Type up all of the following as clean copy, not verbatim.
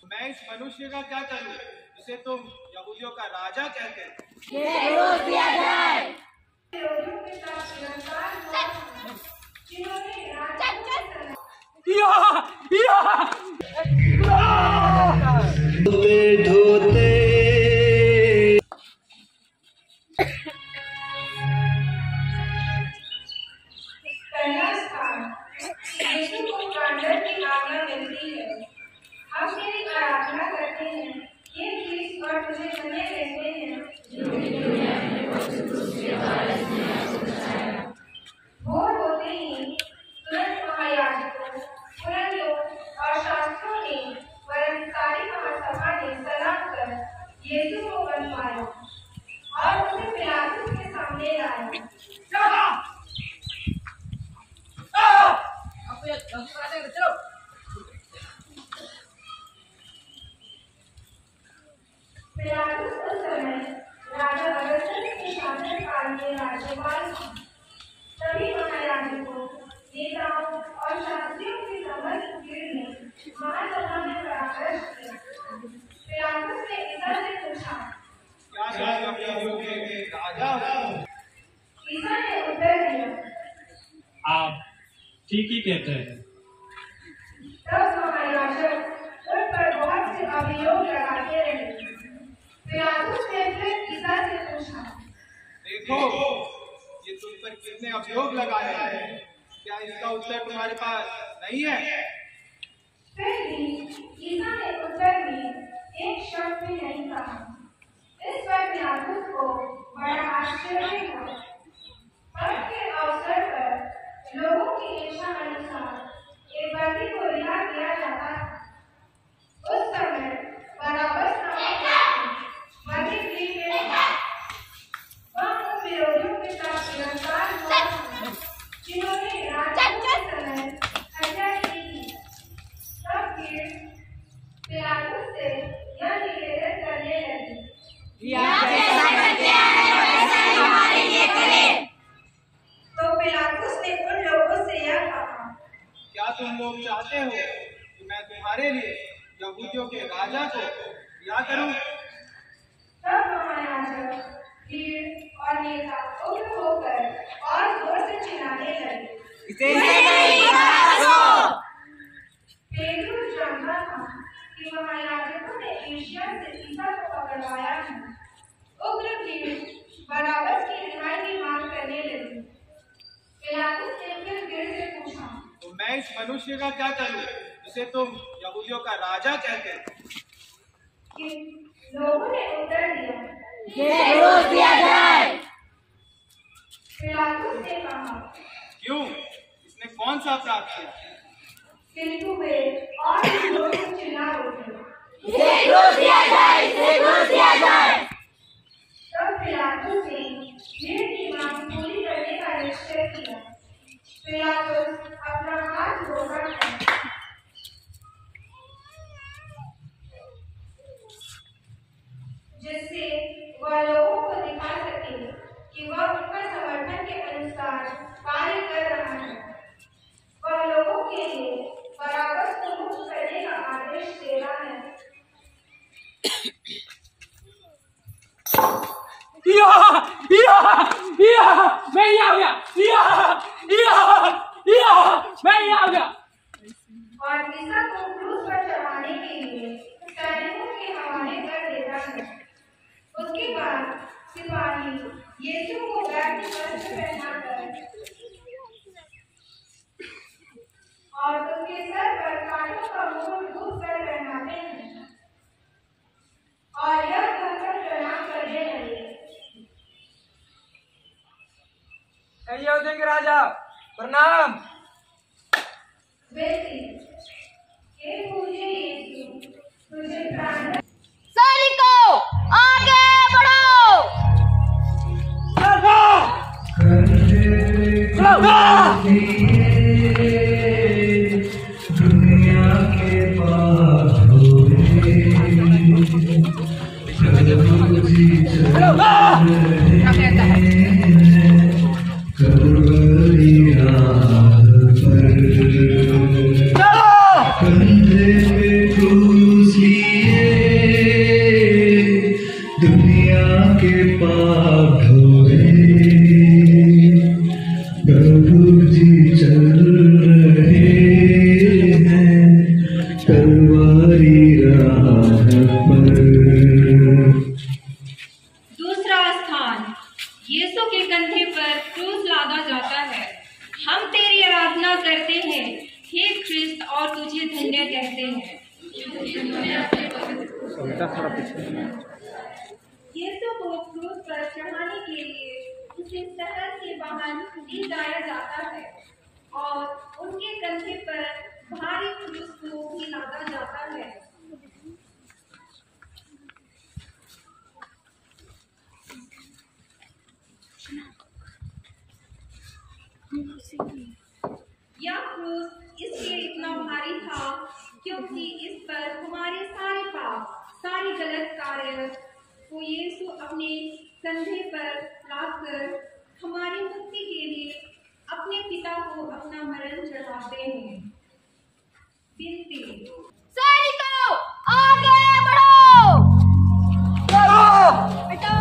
मैं इस मनुष्य का क्या करूं जिसे तुम यहूदियों का राजा कहते हैं? धोते हम तेरी आराधना करते हैं, ये ख्रीस्त और तुझे धन्य कहते हैं। भोर होते ही तुरंत महायाजकों, पुरोहितों और शास्त्रियों ने वरन सारी महासभा ने सलाह कर यीशु को बंधवाया और उसे पिलातुस के सामने लाया। पिलातुस उस समय राजा अगस्टस के शासन काल में राज्यपाल था। सभी महायाजकों, नेताओं और शास्त्रियों की समस्त भीड़ ने महासभा में परामर्श किया। पिलातुस ने ईसा से पूछा, क्या तुम यहूदियों के राजा हो? ईसा ने उत्तर दिया, आप ठीक ही कहते हैं। तब महायाजक उन पर बहुत से अभियोग लगाते रहे। पिलातुस ने फिर ईसा से पूछा, देखो, ये तुम पर कितने अभियोग लगाए हैं, क्या इसका उत्तर तुम्हारे पास नहीं है? फिर भी ईसा ने उत्तर में एक शब्द भी नहीं कहा। इस पर पिलातुस को बड़ा आश्चर्य हुआ। पर्व के अवसर पर लोगों की इच्छा अनुसार एक बंदी को रिहा किया जाता था। उस समय बराबस नामक बंदी गृह में था। वह उन विरोधियों के साथ गिरफ्तार हुआ जिन्होंने राजा के समय हत्या की थी। तब भीड़ पिलातुस से यह निवेदन करने लगी, तो पिलातुस ने उन लोगों से यह कहा, क्या तुम लोग चाहते हो कि मैं तुम्हारे लिए यहूदियों के राजा को क्या करूं? तब महायाजक, भीड़ और नेता उग्र होकर और जोर से चिल्लाने लगे। पेट्रुस जानता था कि महायाजकों ने एशिया से ईसा को पकड़वाया है। उग्र भीड़ बराबस की रिहाई की मांग करने लगी। पिलातुस ने फिर भीड़ से पूछा, तो मैं इस मनुष्य का क्या करूं जिसे तुम यहूदियों का राजा कहते हैं? कि लोगों ने उत्तर दिया, पिलातुस ने कहा, क्यों? इसने कौन सा अपराध किया? किंतु वे और जोर से चिल्ला उठे। तब पिलातुस ने भीड़ की मांग पूरी करने का निश्चय किया। पिलातुस अपना हाथ धोकर जिससे वह लोगों को दिखा सके कि वह उनका समर्थन के अनुसार कार्य कर रहा है। वह लोगों के लिए बराबस को मुक्त करने का आदेश दे रहा है। और ईसा को क्रूस पर चढ़ाने के लिए सैनिकों के हवाले कर देता है। उसके बाद सिपाही यीशु को बैठने वस्त्र पहनाकर और उसके सर पर कांटों का मुकुट धूप कर पहनाते हैं और यह कहकर प्रणाम करने लगे, यहूदियों के राजा प्रणाम। बेटी, हे पूज्य यीशु, तुझे प्राण सैनिकों, आगे बढ़ो। दुनिया के पास करवरी राह पर धन्य कहते हैं। यीशु को क्रूस पर चढ़ाने के लिए उसे शहर के बाहर ले जाया जाता है और उनके कंधे पर भारी क्रूस को भी लादा जाता है। यह क्रूस इसलिए इतना भारी था क्योंकि इस पर हमारे सारे पाप, सारे गलत कार्य को यीशु अपने कंधे पर लादकर हमारी मुक्ति के लिए अपने पिता को अपना मरण चढ़ाते हैं। विनती, सैनिकों आगे बढ़ो। बेटा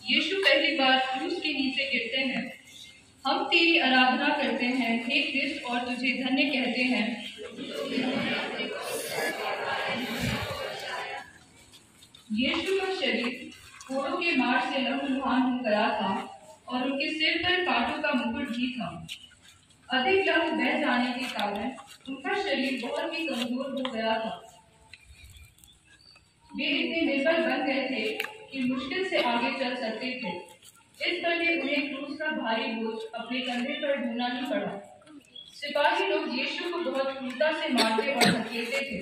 यीशु पहली बार क्रूस के नीचे गिरते हैं। हम तेरी आराधना करते हैं हे क्रिस्त और तुझे धन्य कहते हैं। यीशु का शरीर घोड़ों के मार से लहूलुहान हो गया था और उनके सिर पर कांटों का मुकुट भी था। अधिक लहू बह जाने के कारण उनका शरीर बहुत ही कमजोर हो गया था। वे इतने निर्बल बन गए थे कि मुश्किल से आगे चल सकते थे। इस तरह उन्हें क्रूस का भारी बोझ अपने कंधे पर ढोना ही पड़ा। सिपाही लोग यीशु को बहुत क्रूरता से मारते और धकेलते थे,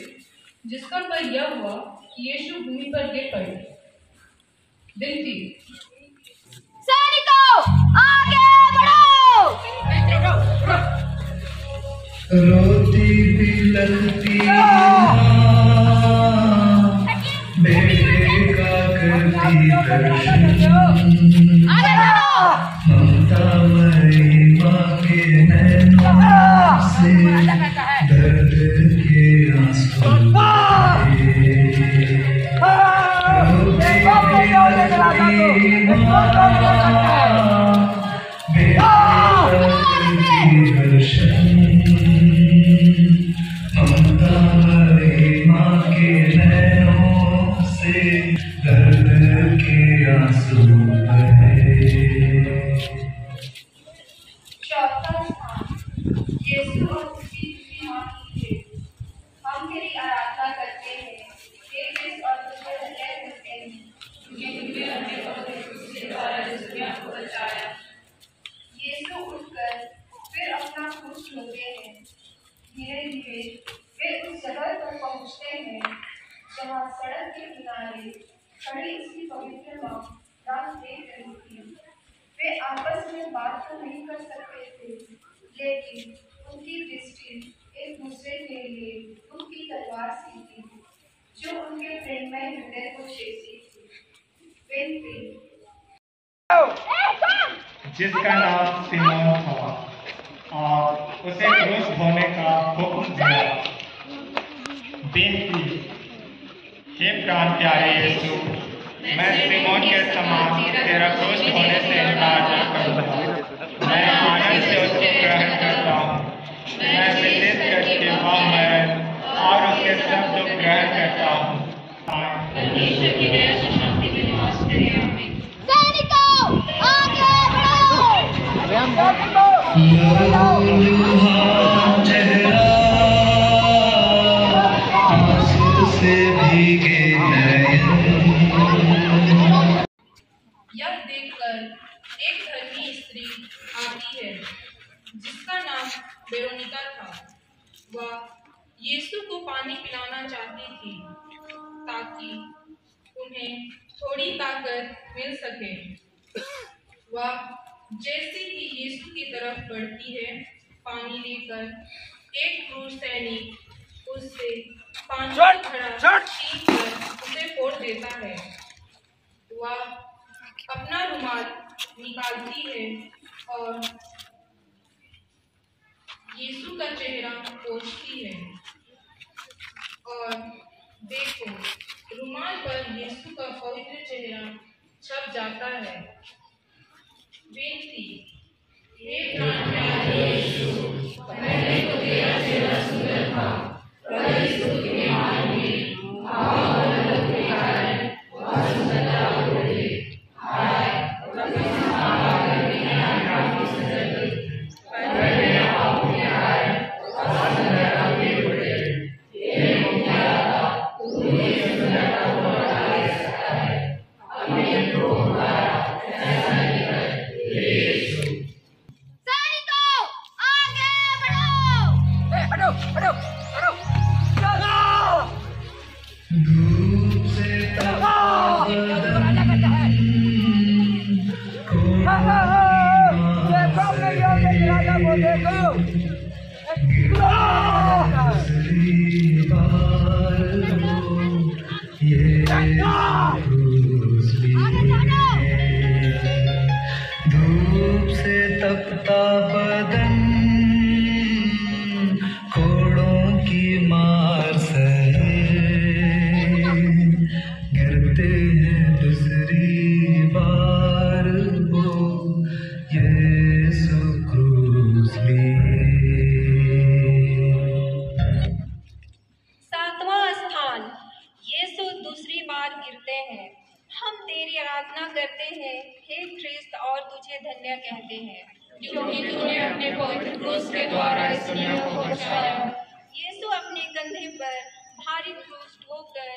जिसका फल यह हुआ कि यीशु भूमि पर गिर पड़े। विनती, सैनिकों आगे बढ़ो। रोती भी लगती बेटे का करती दर्शन, ममता मई माँ के नैनों से दर्द के आंसू बहे। रोती भी लगती बेटे का करती दर्शन, ममता मई माँ के नैनों से दर्द के आंसू बहे। चौथा स्थान, यीशु और उसकी दूसरी माँ की है। हम तेरी आराधना करते हैं हे क्रिस्त और तुझे धन्य कहते हैं क्योंकि तूने हमें पवित्र क्रूस के द्वारा इस दुनिया को बचाया। यीशु उठकर फिर अपना क्रूस ढोते हैं। धीरे धीरे वे उस जगह पर पहुंचते हैं जहाँ सड़क के किनारे खड़ी उसकी पवित्र माँ रात देख रही थी। वे आपस में बात तो नहीं कर सकते थे, लेकिन उनकी दृष्टि एक दूसरे के लिए उनकी तलवार सी थी, जो उनके प्रेममय हृदय को छेदती थी। विनती, जिसका नाम सिमोन था और उसे क्रूस ढोने का हुक्म दिया। बेनती, हे प्राण प्यारे यीशु, मैं सिमोन के समान तेरा क्रूस ढोने से इनकार न करूँगा। मैं आनंद से उसको ग्रहण करता हूँ। मैं विशेष करके वह मरण और उसके सब दुख ग्रहण करता हूँ। सैनिकों आगे बढ़ो। लहूलुहान चेहरा आंसू से भीगे नयन। यह देखकर एक धर्मी स्त्री आती है जिसका नाम वेरोनिका था। वह यीशु को पानी पिलाना चाहती थी ताकि उन्हें थोड़ी ताकत मिल सके। वह जैसे ही यीशु की तरफ बढ़ती है, पानी लेकर एक क्रूर सैनिक उससे 500 घड़ा छीन कर उसे फोड़ देता है। वह अपना रुमाल निकालती है और यीशु का चेहरा पोंछती है और देखो, रुमाल पर यीशु का पवित्र चेहरा छप जाता है। बेनती, हे प्राण प्यारे यीशु, पहले तो तेरा चेहरा सुंदर था, पर यीशु के बीमार में भाव और दर्द के कारण वह सुंदरता खो गई। हाय, कभी संभाला करने का काफी सुंदर थी, पर मेरे पापों के कारण वह सुंदरता बिगड़ गई। हे मुक्तिदाता, तू ही सुंदरता को लौटा दे सकता है। अपने रोग द्वारा ऐसा नहीं कर, हे यीशु। सैनिकों, आगे बढ़ो। हटो हटो हटो। धूप से तपता बदन कोड़ों की मार सहे, गिरते हैं दूसरी बार वो यीशु क्रूस लिए। 7वां स्थान, यीशु दूसरी बार गिरते हैं। हम तेरी आराधना करते हैं हे ख्रिस्त और तुझे धन्य कहते हैं, क्योंकि तूने अपने पवित्र क्रूस के द्वारा इस दुनिया को बचाया। यीशु अपने कंधे पर भारी क्रूस ढोकर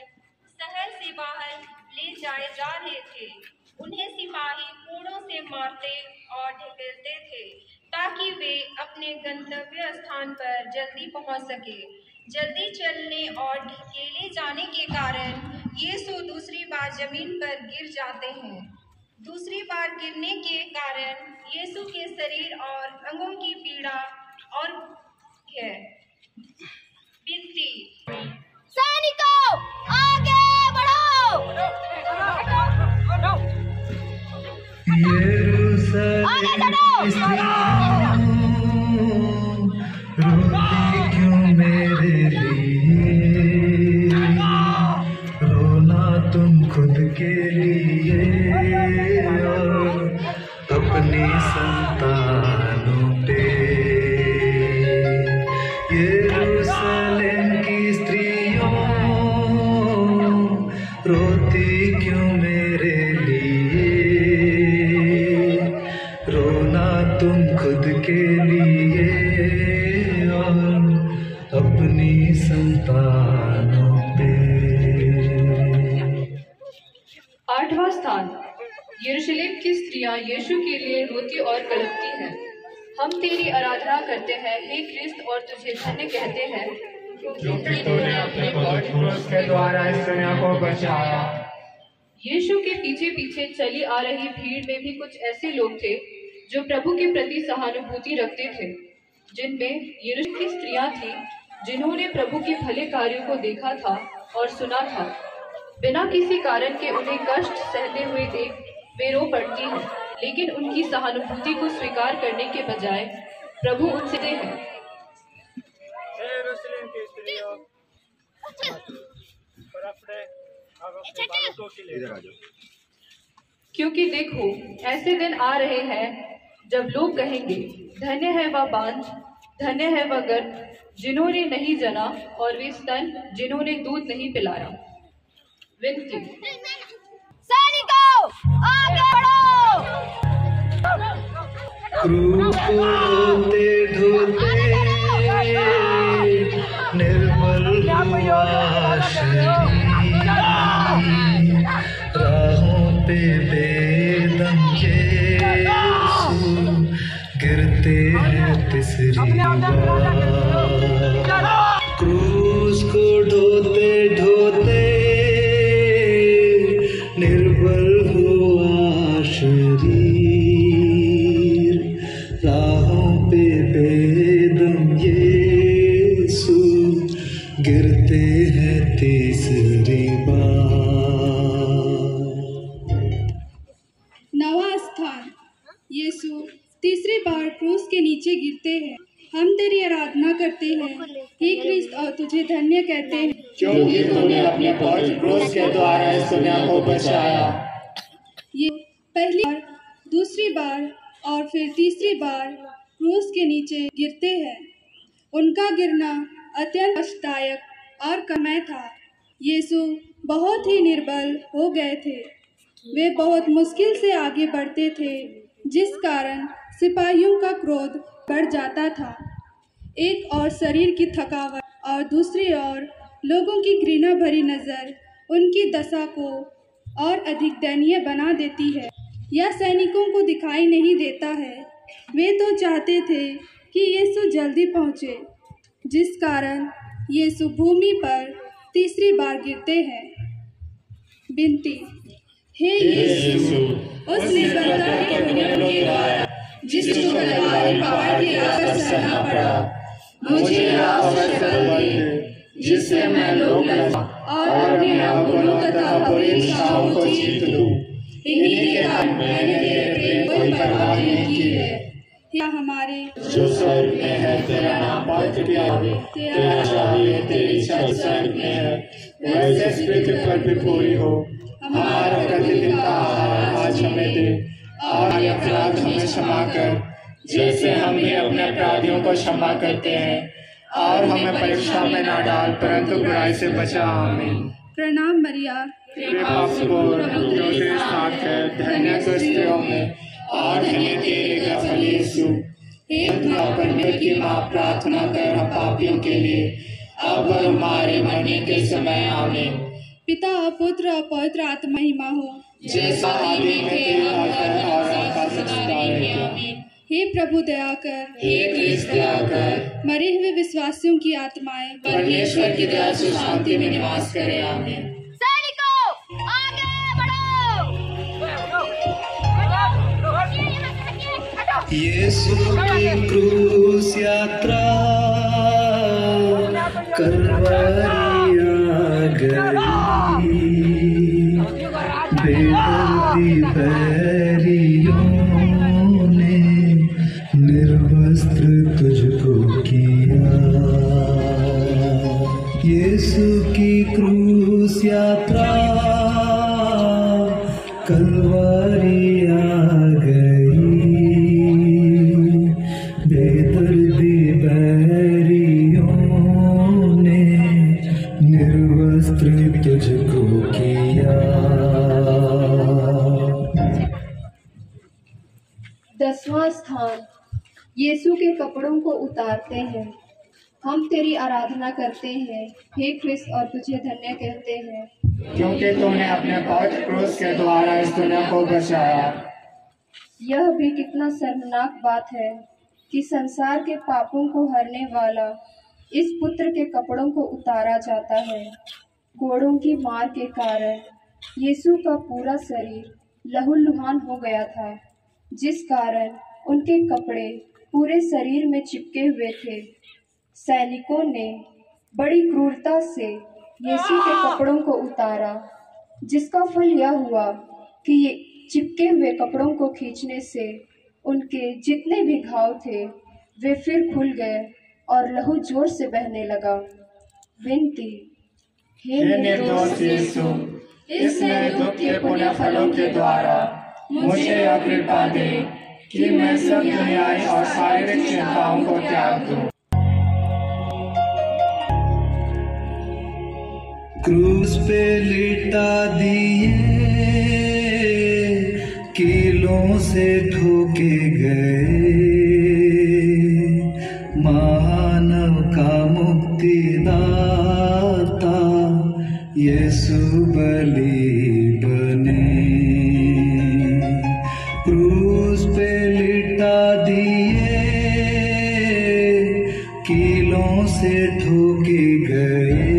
शहर से बाहर ले जाए जा रहे थे। उन्हें सिपाही कोड़ों से मारते और ढकेलते थे ताकि वे अपने गंतव्य स्थान पर जल्दी पहुंच सके। जल्दी चलने और ढकेले जाने के कारण यीशु दूसरी बार जमीन पर गिर जाते हैं। दूसरी बार गिरने के कारण यीशु के शरीर और अंगों की पीड़ा और है। विनती, सैनिकों, आगे बढ़ो। यरूशलेम की स्त्रियों, रोती क्यों मेरे लिए, रोना तुम खुद के लिए और अपनी संतानों पे। यरूशलेम की स्त्रियों, रोती क्यों मेरे लिए, रोना तुम खुद के लिए और अपनी संतानों पे। 8वां स्थान, यरूशलेम की स्त्रियां यीशु के लिए रोती और कलपती हैं। हम तेरी आराधना करते हैं हे ख्रिस्त और तुझे धन्य कहते हैं, क्योंकि तूने अपने पवित्र क्रूस के द्वारा इस दुनिया को बचाया। यीशु के पीछे पीछे चली आ रही भीड़ में भी कुछ ऐसे लोग थे जो प्रभु के प्रति सहानुभूति रखते थे, जिनमें यरूशलेम की स्त्रियां थीं जिन्होंने प्रभु के भले कार्यों को देखा था और सुना था। बिना किसी कारण के उन्हें कष्ट सहते हुए देख वे रो पड़ती हैं, लेकिन उनकी सहानुभूति को स्वीकार करने के बजाय प्रभु उनसे हैं। क्योंकि देखो, ऐसे दिन आ रहे हैं जब लोग कहेंगे, धन्य है वह बांझ, धन्य है वह गर्भ जिन्होंने नहीं जना और वे स्तन जिन्होंने दूध नहीं पिलाया। विनती, सैनिकों, आगे बढ़ो। क्रूस को ढोते ढोते निर्मल हुआ शरीर, राहों पे बेदम यीशु गिरते हैं तीसरी बार। क्रूस को ढोते ढोते निर्बल हुआ शरीर, राहों पे बेदम यीशु गिरते हैं तीसरी बार। नवा स्थान, यीशु तीसरी बार क्रूस के नीचे गिरते हैं। हम तेरी आराधना करते हैं हे क्रिस्त और तुझे धन्य कहते हैं, क्योंकि तूने अपने पवित्र क्रूस के द्वारा इस दुनिया को बचाया। ये पहली बार, दूसरी बार और फिर तीसरी बार क्रूस के नीचे गिरते हैं। उनका गिरना अत्यंत कष्टदायक और कमय था। यीशु बहुत ही निर्बल हो गए थे। वे बहुत मुश्किल से आगे बढ़ते थे, जिस कारण सिपाहियों का क्रोध बढ़ जाता था। एक और शरीर की थकावट और दूसरी ओर लोगों की घृणा भरी नज़र उनकी दशा को और अधिक दयनीय बना देती है। यह सैनिकों को दिखाई नहीं देता है। वे तो चाहते थे कि यीशु जल्दी पहुँचे, जिस कारण यीशु भूमि पर तीसरी बार गिरते हैं। विनती, हे यीशु, उस निर्बलता के पुण्यों के द्वारा जिसको कलवारी पहाड़ की राह पर सहना पड़ा, मुझे अवसर दे जिससे मैं लोग और अपने अवगुणों तथा बुरी इच्छाओं को जीत लूं। इन्हीं के कारण मैंने तेरे प्रेम कोई परवाह नहीं की है। या हमारे जो स्वर्ग में है तेरा नाम पवित्र किया जाए, तेरा चाहिए तेरी इच्छा स्वर्ग में है वैसे इस पृथ्वी पर भी पूरी हो। हमारा प्रतिदिन का आहार आज हमें दे और हमारे अपराध हमें क्षमा कर, जैसे हम भी अपने अपराधियों को क्षमा करते हैं, और हमें परीक्षा में ना डाल परंतु बुराई से बचा। आमीन। प्रणाम मरिया, कृपा से जो तेरे साथ है, धन्य तू स्त्रियों में और धन्य तेरे का फल यीशु। हे परमेश्वर की माँ, प्रार्थना कर हम पापियों के लिए अब और हमारे मरने के समय। आमीन। पिता और पुत्र और पवित्र आत्मा महिमा हो, जैसा आदि में थे और का सदा रहेगा। हे प्रभु दया कर, हे क्रिस्त दया कर, मरे हुए विश्वासियों की आत्माएं परमेश्वर की दया से शांति में निवास करे। आमीन। सैनिकों आगे बढ़ो। यीशु की क्रूस यात्रा कलवारी आ गई, बेदर्दी बैरियों ने निर्वस्त्र तुझको किया। यीशु की क्रूस यात्रा कलवारी आ गई, बेदर्दी बैरियों ने निर्वस्त्र तुझको किया। 10वां स्थान, यीशु के कपड़ों को उतारते हैं। हम तेरी आराधना करते हैं हे क्रिस्त और तुझे धन्य कहते हैं, क्योंकि तूने अपने पवित्र क्रूस के द्वारा इस दुनिया को बचाया। यह भी कितना शर्मनाक बात है कि संसार के पापों को हरने वाला इस पुत्र के कपड़ों को उतारा जाता है। घोड़ों की मार के कारण यीशु का पूरा शरीर लहूलुहान हो गया था, जिस कारण उनके कपड़े पूरे शरीर में चिपके हुए थे। सैनिकों ने बड़ी क्रूरता से यीशु के कपड़ों को उतारा, जिसका फल यह हुआ कि ये चिपके हुए कपड़ों को खींचने से उनके जितने भी घाव थे वे फिर खुल गए और लहू जोर से बहने लगा। विनती, हे निर्दोष यीशु, इस मेरे दुख के पुण्य फलों के द्वारा मुझे यह कृपा दे कि मैं सब दुनियाई और शारीरिक चिंताओं को त्याग दूं। क्रूस पे लिटा दिए, कीलों से ठोके गए, मानव का मुक्तिदाता यीशु बलि बने। क्रूस पे लिटा दिए, कीलों से ठोके गए,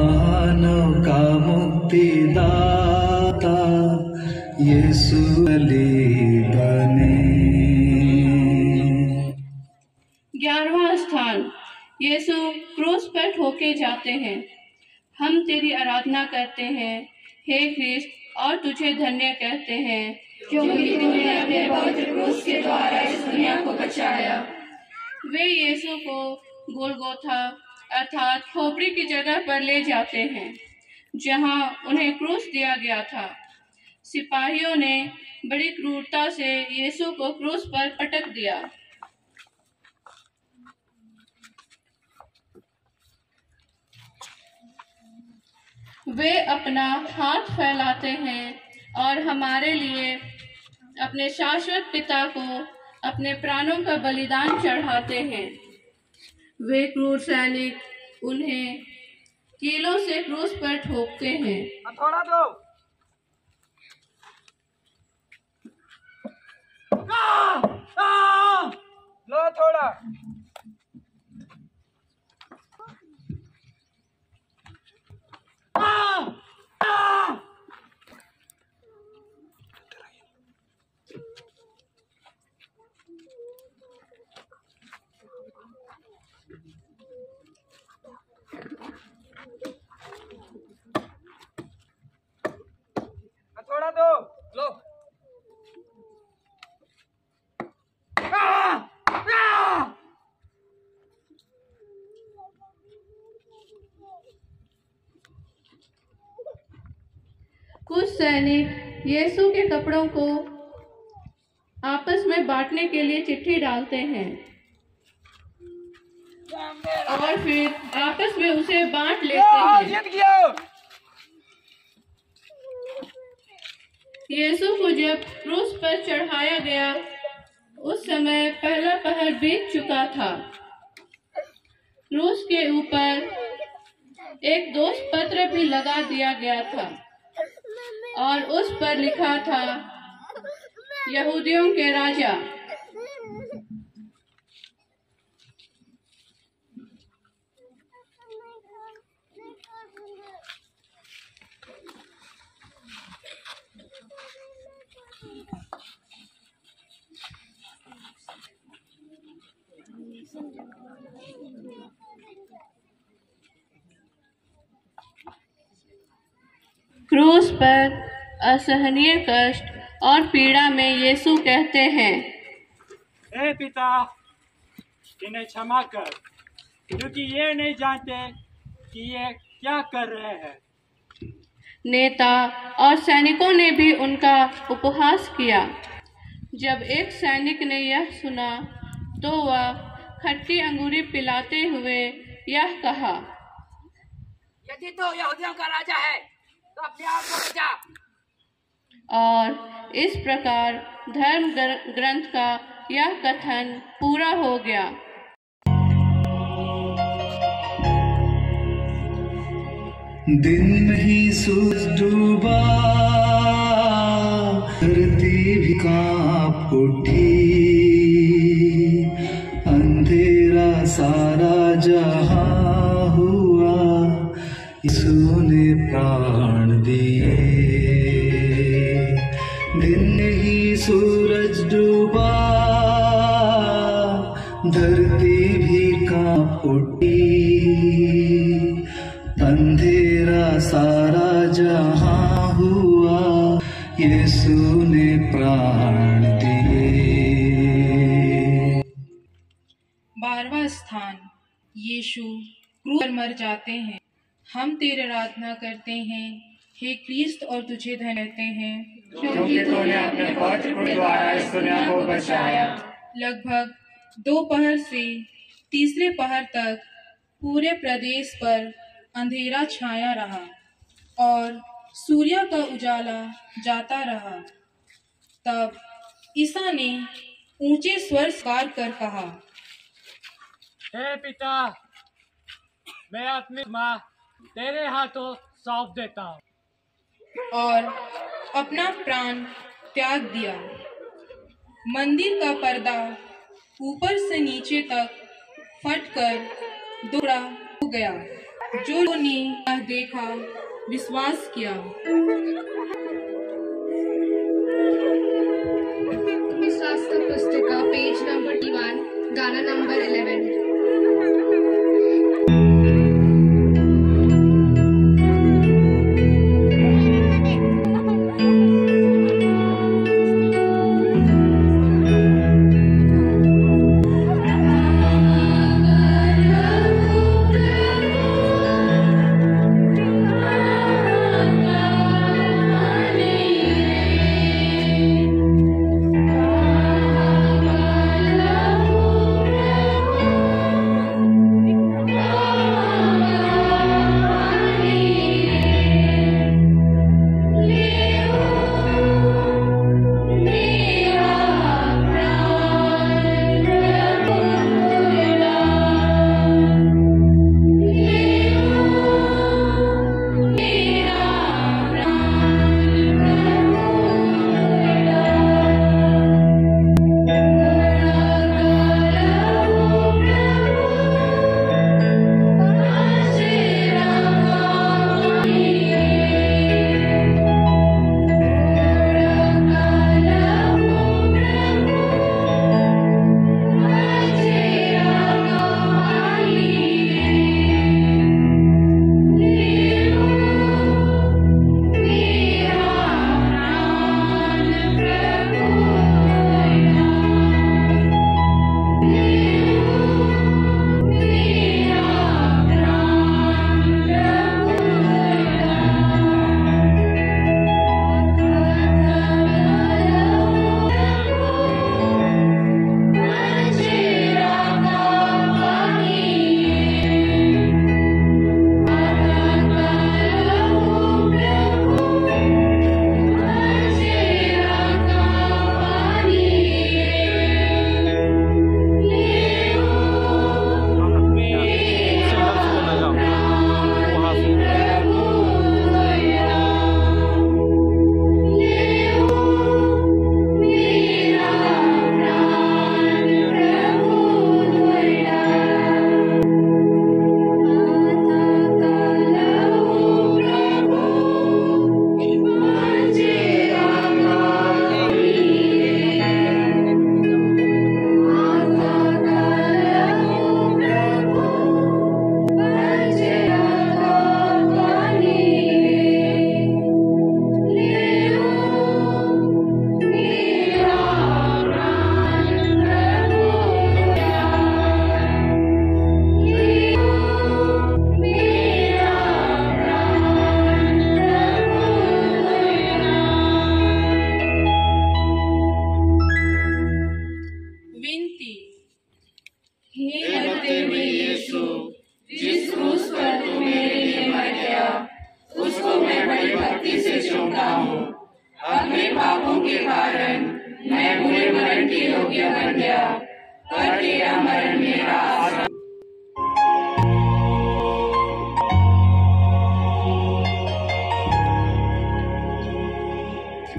मानव का मुक्तिदाता यीशु बलि बने। 11वां स्थान, यीशु क्रूस पर ठोके जाते हैं। हम तेरी आराधना करते हैं हे ख्रिस्त, और तुझे धन्य कहते हैं क्योंकि तूने अपने पवित्र क्रूस के द्वारा इस दुनिया को बचाया। वे यीशु को गोलगोथा अर्थात खोपड़ी की जगह पर ले जाते हैं जहां उन्हें क्रूस दिया गया था। सिपाहियों ने बड़ी क्रूरता से यीशु को क्रूस पर पटक दिया। वे अपना हाथ फैलाते हैं और हमारे लिए अपने शाश्वत पिता को अपने प्राणों का बलिदान चढ़ाते हैं। वे क्रूर सैनिक उन्हें कीलों से क्रूस पर ठोकते हैं। थोड़ा दो। लो थोड़ा। थोड़ा दो। लो। कुछ सैनिक यीशु के कपड़ों को आपस में बांटने के लिए चिट्ठी डालते हैं और फिर आपस में उसे बांट लेते हैं। यीशु को जब क्रूस पर चढ़ाया गया उस समय पहला पहर बीत चुका था। क्रूस के ऊपर एक दोष पत्र भी लगा दिया गया था और उस पर लिखा था यहूदियों के राजा। क्रूस पर असहनीय कष्ट और पीड़ा में यीशु कहते हैं, हे पिता, इन्हें क्षमा कर, क्योंकि ये नहीं जानते कि ये क्या कर रहे हैं। नेता और सैनिकों ने भी उनका उपहास किया। जब एक सैनिक ने यह सुना तो वह खट्टी अंगूरी पिलाते हुए यह कहा, यदि तो यहूदियों का राजा है तो अपने आप को बचा। और इस प्रकार धर्म ग्रंथ का यह कथन पूरा हो गया। दिन ही सूरज डूबा, धरती भी कांप उठी, अंधेरा सारा जहां हुआ, यीशु ने प्राण दिए। दिन ही सूरज डूबा, धरती भी कांप उठी, अंधेरा सारा जहां हुआ, यीशु ने प्राण दिए। 12वां स्थान, यीशु क्रूस पर मर जाते हैं। हम तेरी आराधना करते हैं हे क्रिस्त, और तुझे धन्यते हैं क्योंकि तूने अपने पवित्र क्रूस द्वारा इस दुनिया को बचाया। लगभग 2 पहर से तीसरे पहर तक पूरे प्रदेश पर अंधेरा छाया रहा और सूर्य का उजाला जाता रहा। तब ईसा ने ऊंचे स्वर कर कहा, हे पिता, मैं अपनी माँ तेरे हाथों सौंप देता हूँ, और अपना प्राण त्याग दिया। मंदिर का पर्दा ऊपर से नीचे तक फटकर टुकड़ा हो गया। जो लोगों ने यह देखा विश्वास किया। शास्त्र पुस्तिका पेज नंबर 21 गाना नंबर 11।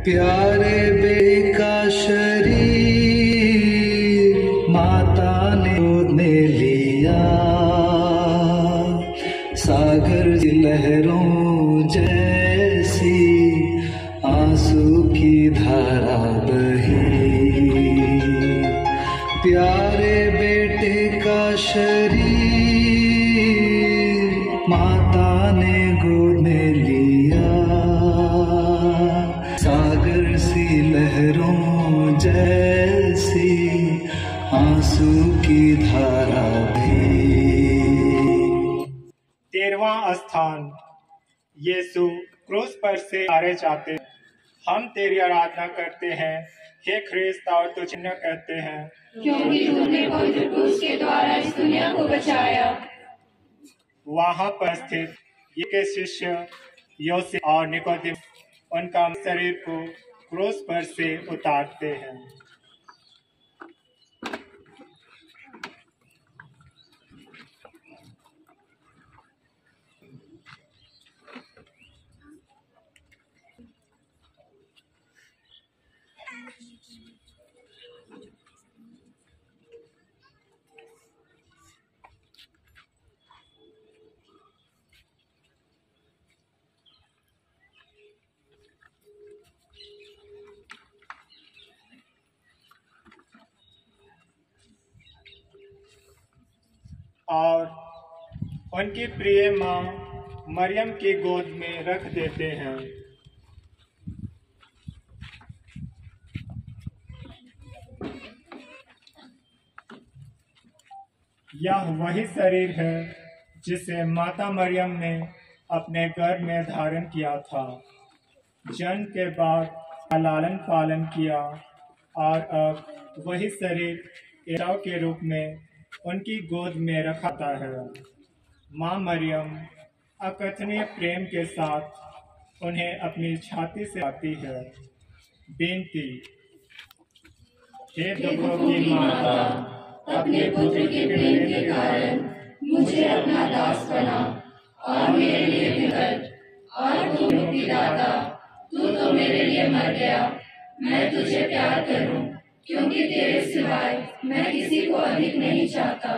प्यारे बेका शरीर माता ने लिया, सागर की लहरों जैसी आंसू की धारा बही। प्यारे बेटे का शरीर माता ने गोद में लिया, सागर सी लहरों जैसी आंसू की धारा भी। 13वां स्थान, यीशु क्रूस पर से मारे जाते। हम तेरी आराधना करते हैं हे ख्रिस्त, और तुझे न कहते हैं क्योंकि तूने पवित्र क्रूस के द्वारा इस दुनिया को बचाया। वहां पर स्थित ये के शिष्य योसेफ और निकोदेमुस उनका शरीर को क्रूस पर से उतारते हैं। और उनकी प्रिय माँ मरियम की गोद में रख देते हैं। यह वही शरीर है जिसे माता मरियम ने अपने गर्भ में धारण किया था, जन्म के बाद लालन पालन किया और अब वही शरीर ईसा के रूप में उनकी गोद में रखाता है। माँ मरियम अकथनीय प्रेम के साथ उन्हें अपनी छाती से आती है। बेनती, हे दुखों की माता, अपने पुत्र के प्रेम के कारण मुझे अपना दास बना और मेरे लिए विकट और तू मुक्तिदाता, तू तो मेरे लिए मर गया। मैं तुझे प्यार करूं क्योंकि तेरे सिवाय मैं किसी को अधिक नहीं चाहता।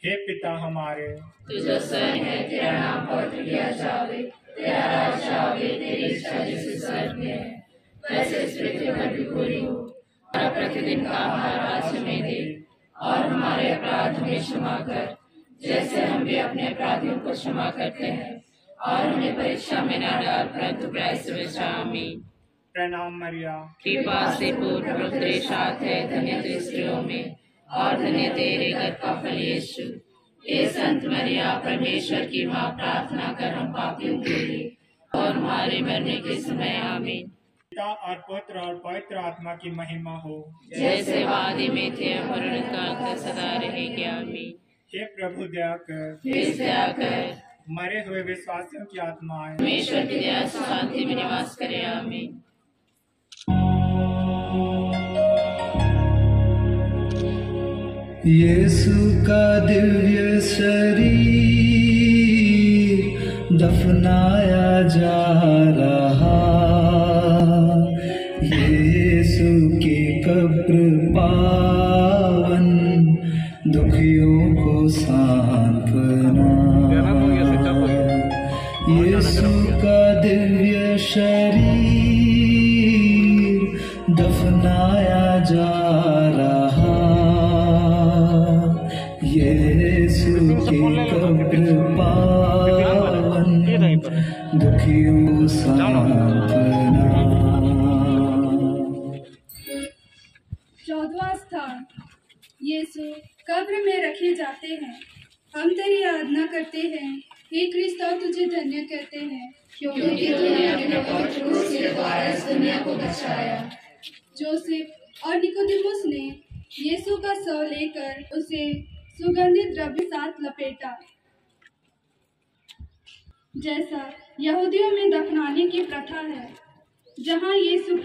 हे पिता हमारे, तू जो स्वर्ग है, तेरा नाम पवित्र किया जावे, तेरा राज्य आवे, तेरी इच्छा जैसे स्वर्ग में है वैसे इस पृथ्वी पर भी पूरी हो। और प्रतिदिन का आहार आज हमें दे और हमारे अपराध हमें क्षमा कर जैसे हम भी अपने अपराधियों को क्षमा करते हैं, और हमें परीक्षा में न डाल परंतु बुराई से बचा। आमीन। प्रणाम मरिया, कृपा से पूर्ण प्रभु तेरे साथ है, धन्य तू स्त्रियों में और धन्य तेरे गर्भ का फल यीशु। हे संत मरिया, परमेश्वर की माँ, प्रार्थना कर हम पापियों के लिए और हमारे मरने के समय। आमीन। पिता और पुत्र और पवित्र आत्मा की महिमा हो, जैसे वादी में थे और उनका सदा रहेंगे। आमीन। हे प्रभु दया कर, दया कर, मरे हुए विश्वासियों की आत्माएं परमेश्वर की दया से शांति में निवास करे। आमीन। यीशु का दिव्य शरीर दफनाया जा रहा, यीशु की कब्र पावन दुखियों को सांत्वना। यीशु का दिव्य शरीर दफनाया जा रहा, यीशु की कब्र पावन दुखियों को सांत्वना। 14वां स्थान, यीशु कब्र में रखे जाते हैं। हम तेरी आराधना करते हैं, हे क्रिस्त, और तुझे धन्य कहते हैं क्योंकि तूने अपने पवित्र क्रूस के द्वारा इस दुनिया को बचाया। जोसेफ और निकोदेमुस ने यीशु का शव लेकर उसे सुगंधित द्रव्य साथ लपेटा, जैसा यहूदियों में दफनाने की प्रथा है। जहाँ यीशु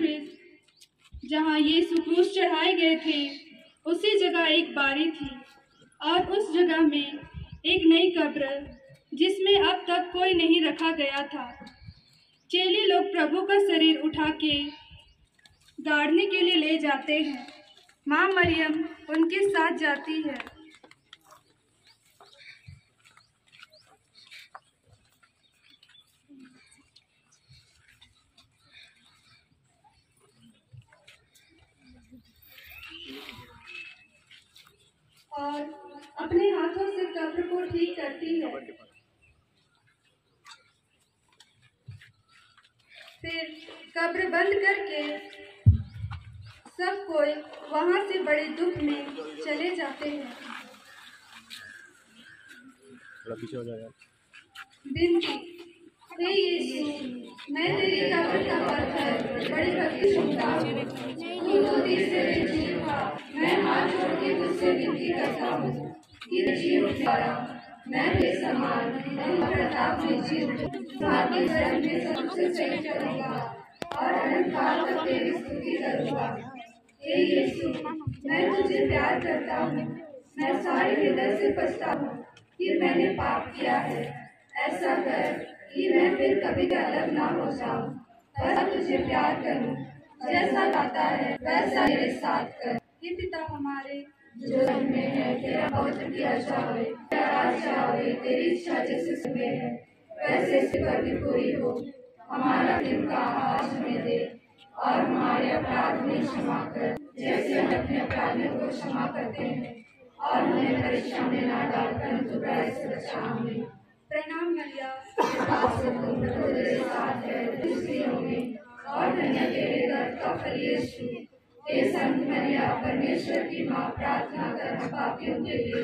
क्रूस चढ़ाए गए थे, उसी जगह एक बारी थी और उस जगह में एक नई कब्र जिसमें अब तक कोई नहीं रखा गया था। चेले लोग प्रभु का शरीर उठा के गाड़ने के लिए ले जाते हैं। माँ मरियम उनके साथ जाती है। और अपने हाथों से कब्र को ठीक करती है। फिर कब्र बंद करके सब कोई वहां से बड़े दुख में चले जाते हैं। बिनती, हे यीशु, मैं तेरी कब्र का पत्थर बड़ी भक्ति से उतारूं। तू तीसरे दिन जी उठा। मैं हाथ जोड़ के तुझसे विनती करता हूँ कि जी उठारा मैं के समान प्रताप में जी भाग्य धर्म में सबसे सही करूँगा और अनंत काल तक तेरी स्तुति करूँगा। हे यीशु, मैं तुझे प्यार करता हूँ। मैं सारे हृदय से पछता हूँ कि मैंने पाप किया है। ऐसा कर कि मैं फिर कभी अलग ना हो जाऊं, बस तुझे प्यार करूं। जैसा गाता है वैसा मेरे साथ कर। हे पिता हमारे जो स्वर्ग में है, तेरा पवित्र किया जावे, तेरा राज्य आवे, तेरी इच्छा जैसे स्वर्ग में है वैसे इस पर भी पूरी हो। हमारा दिन का आहार हमें दे और हमारे अपराध में क्षमा कर जैसे हम अपने अपराधियों को क्षमा करते हैं, और हमें परीक्षा में न डाल परंतु बुराई से बचाओ। प्रणाम मैया, तेरे साथ है स्त्रियों में और धन्य तेरे गर्भ का फल यीशु। हे संत मरिया, परमेश्वर की माँ, प्रार्थना कर हम पापियों के लिए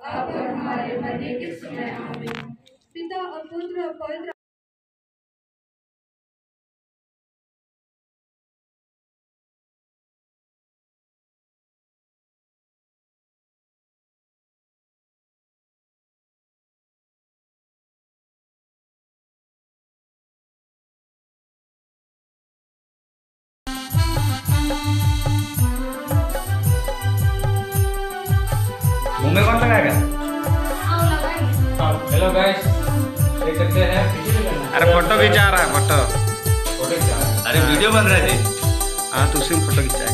अब और हमारे मरने के समय आमीन। पिता और पुत्र और पवित्र मुंह में कौन लगाएगा? हेलो गाइस, देख सकते हैं। अरे फोटो खिंचा रहा है, फोटो। अरे वीडियो बन रहा है जी। हाँ तो उसी में फोटो खिंचाए।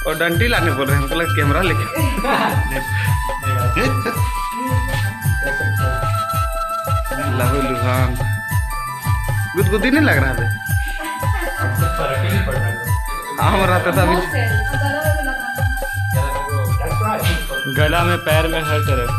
और डंटी लाने बोल रहे हैं, हमको लगा कैमरा लेके। लाहौल लुहान गुदगुदी नहीं लग रहा है। हाँ हम रहता था अभी। गला में, पैर में, हर तरफ।